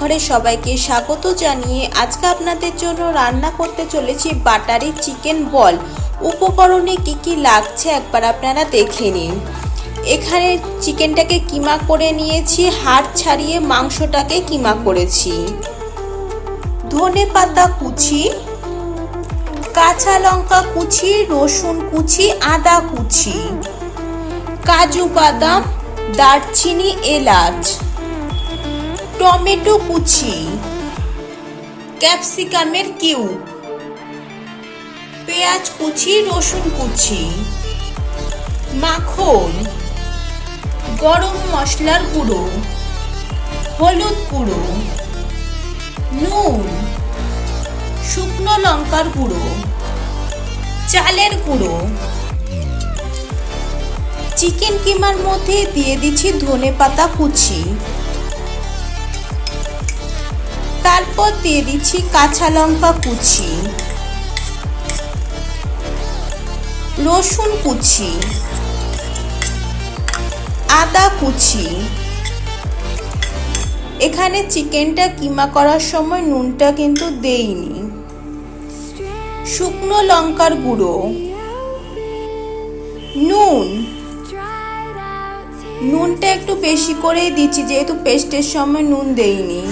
রান্নাঘরে সবাইকে স্বাগত জানিয়ে আজকে আপনাদের জন্য রান্না করতে চলেছি বাটারি চিকেন বল। উপকরণে কি কি লাগছে একবার আপনারা দেখে নিন। এখানে চিকেনটাকে কিমা করে নিয়েছি, হাড় ছাড়িয়ে মাংসটাকে কিমা করেছি। ধনেপাতা কুচি, কাঁচা লঙ্কা কুচি, রসুন কুচি, আদা কুচি, কাজু বাদাম, দারচিনি, এলাচ, টমেটো কুচি, ক্যাপসিকামের কিউব, পেঁয়াজ কুচি, রসুন কুচি, মাখন, গরম মশলার গুঁড়ো, হলুদ গুঁড়ো, নুন, শুকনো লঙ্কার গুঁড়ো, চালের গুঁড়ো। চিকেন কিমার মধ্যে দিয়ে দিচ্ছি ধনেপাতা কুচি, তারপর দিয়ে দিচ্ছি কাঁচা লঙ্কা কুচি, রসুন কুচি, আদা কুচি। এখানে চিকেনটা কিমা করার সময় নুনটা কিন্তু দেইনি। শুকনো লঙ্কার গুঁড়ো, নুনটা একটু বেশি করেই দিচ্ছি যেহেতু পেস্টের সময় নুন দেইনি।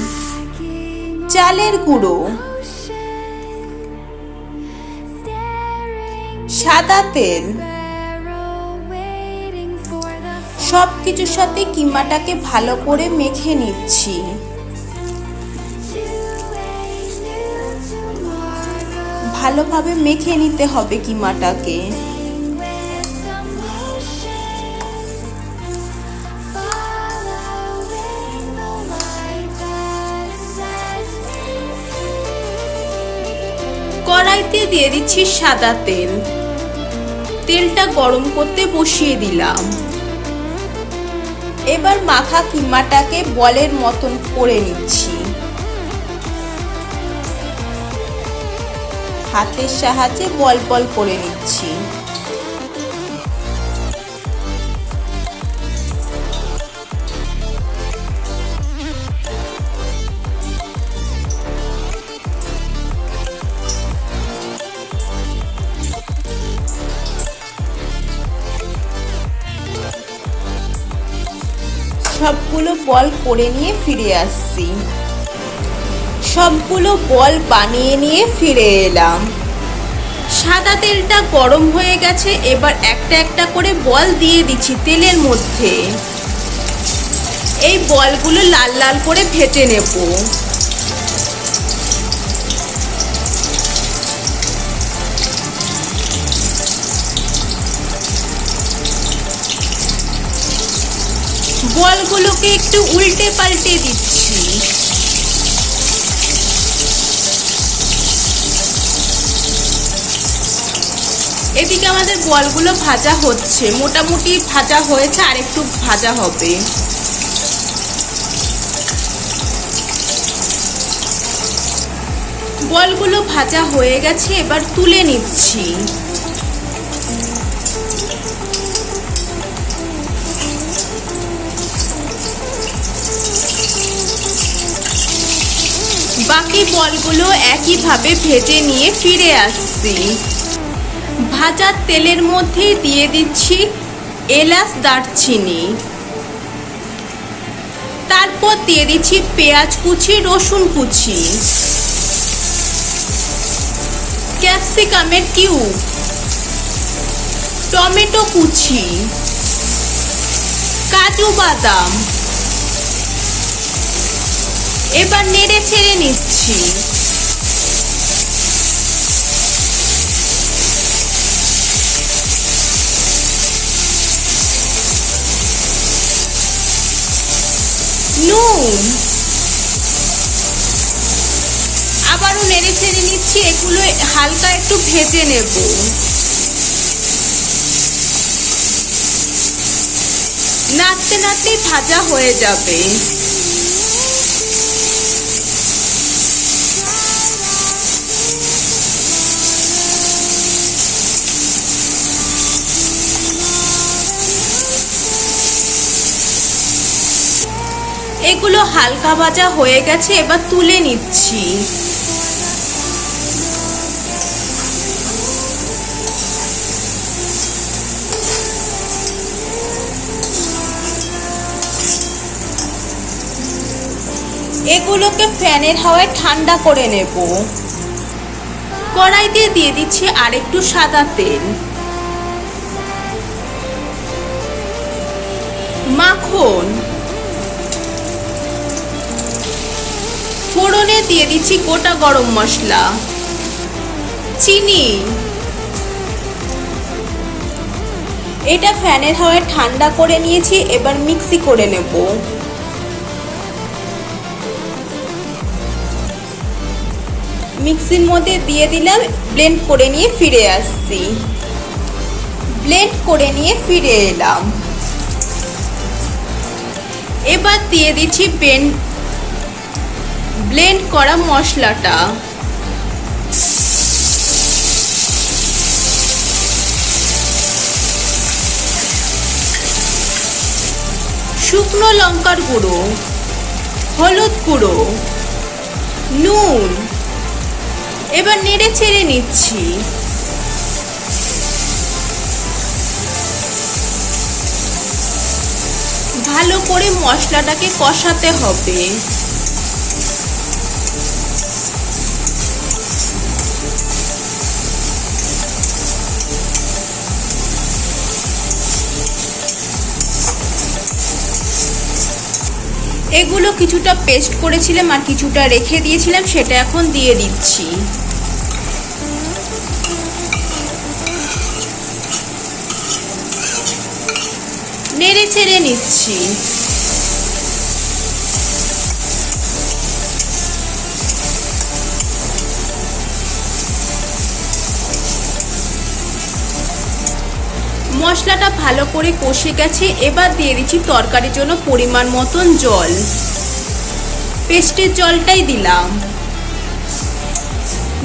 চালের গুঁড়ো, সাদা তেল। সব কিছুর সাথে কিমাটাকে ভালো করে মেখে নিচ্ছি। ভালোভাবে মেখে নিতে হবে কিমাটাকে। কড়াইতে দিয়ে দিচ্ছি সাদা তেল। তেলটা গরম করতে বসিয়ে দিলাম। এবার মাখা কিমাটাকে বলের মতন করে নিচ্ছি। হাতের সাহায্যে বল বল করে নিচ্ছি। সবগুলো বল করে নিয়ে ফিরে আসছি। সবগুলো বল বানিয়ে নিয়ে ফিরে এলাম। সাদা তেলটা গরম হয়ে গেছে। এবার একটা একটা করে বল দিয়ে দিচ্ছি তেলের মধ্যে। এই বলগুলো লাল লাল করে ভেজে নেব। বলগুলোকে একটু উল্টে পাল্টে দিচ্ছি। এদিকে আমাদের বলগুলো ভাজা হচ্ছে, মোটামুটি ভাজা হয়েছে, আর একটু ভাজা হবে। বলগুলো ভাজা হয়ে গেছে, এবার তুলে নিচ্ছি। বাকি বলগুলো একইভাবে ভেজে নিয়ে ফিরে আসছি। ভাজার তেলের মধ্যে দিয়ে দিচ্ছি এলাচ, দারচিনি, তারপর দিয়ে দিচ্ছি পেঁয়াজ কুচি, রসুন কুচি, ক্যাপসিকামের কিউব, টমেটো কুচি, কাজু বাদাম। এবার নেড়ে ছেড়ে নিচ্ছি। নুন, আবারও নেড়ে ছেড়ে নিচ্ছি। এগুলো হালকা একটু ভেজে নেব। নাড়তে নাড়তেই ভাজা হয়ে যাবে। এগুলো হালকা ভাজা হয়ে গেছে, এবার তুলে নিচ্ছি। এগুলোকে ফ্যানের হাওয়ায় ঠান্ডা করে নেব। কড়াইতে দিয়ে দিচ্ছি আরেকটু সাদা তেল, মাখন, ফোড়নে দিয়ে দিচ্ছি গোটা গরম মশলা, চিনি। এটা ফ্যানের হাওয়ায় ঠান্ডা করে নিয়েছি, এবার মিক্সি করে নেব। মিক্সির মধ্যে দিয়ে দিলাম, ব্লেন্ড করে নিয়ে ফিরে আসছি। ব্লেন্ড করে নিয়ে ফিরে এলাম। এবার দিয়ে দিচ্ছি ব্লেন্ড করা মশলাটা। শুকনো লঙ্কার গুঁড়ো, হলুদ গুঁড়ো, নুন। এবার নেড়ে চেড়ে নিচ্ছি। ভালো করে মশলাটাকে কষাতে হবে। এগুলো কিছুটা পেস্ট করেছিলাম আর কিছুটা রেখে দিয়েছিলাম, সেটা এখন দিয়ে দিচ্ছি। নেড়ে চেড়ে নিচ্ছি। মশলাটা ভালো করে কষে গেছে, এবার দিয়ে দিচ্ছি তরকারির জন্য পরিমাণ মতন জল। পেস্টের জলটাই দিলাম।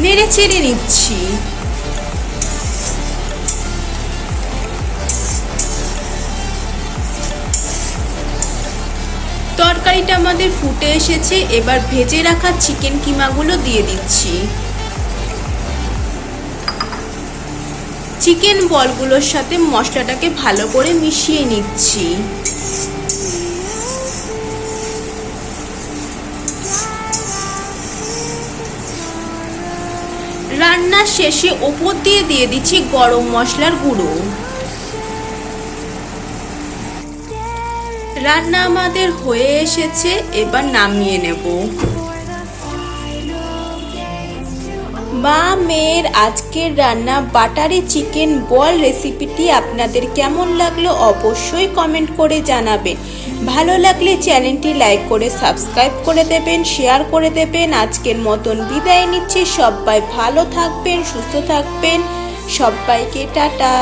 নেড়ে চেড়ে নিচ্ছি। তরকারিটা আমাদের ফুটে এসেছে, এবার ভেজে রাখা চিকেন কিমাগুলো দিয়ে দিচ্ছি। চিকেন বলগুলোর সাথে মশলাটাকে ভালো করে মিশিয়ে নিচ্ছি। রান্নার শেষে ওপর দিয়ে দিচ্ছি গরম মশলার গুঁড়ো। রান্না আমাদের হয়ে এসেছে, এবার নামিয়ে নেব। মা মেয়ের আজকের রান্না বাটারি চিকেন বল রেসিপিটি আপনাদের কেমন লাগলো অবশ্যই কমেন্ট করে জানাবেন। ভালো লাগলে চ্যানেলটি লাইক করে সাবস্ক্রাইব করে দেবেন, শেয়ার করে দেবেন। আজকের মতন বিদায় নিচ্ছি। সবাই ভালো থাকবেন, সুস্থ থাকবেন। সবাইকে টাটা।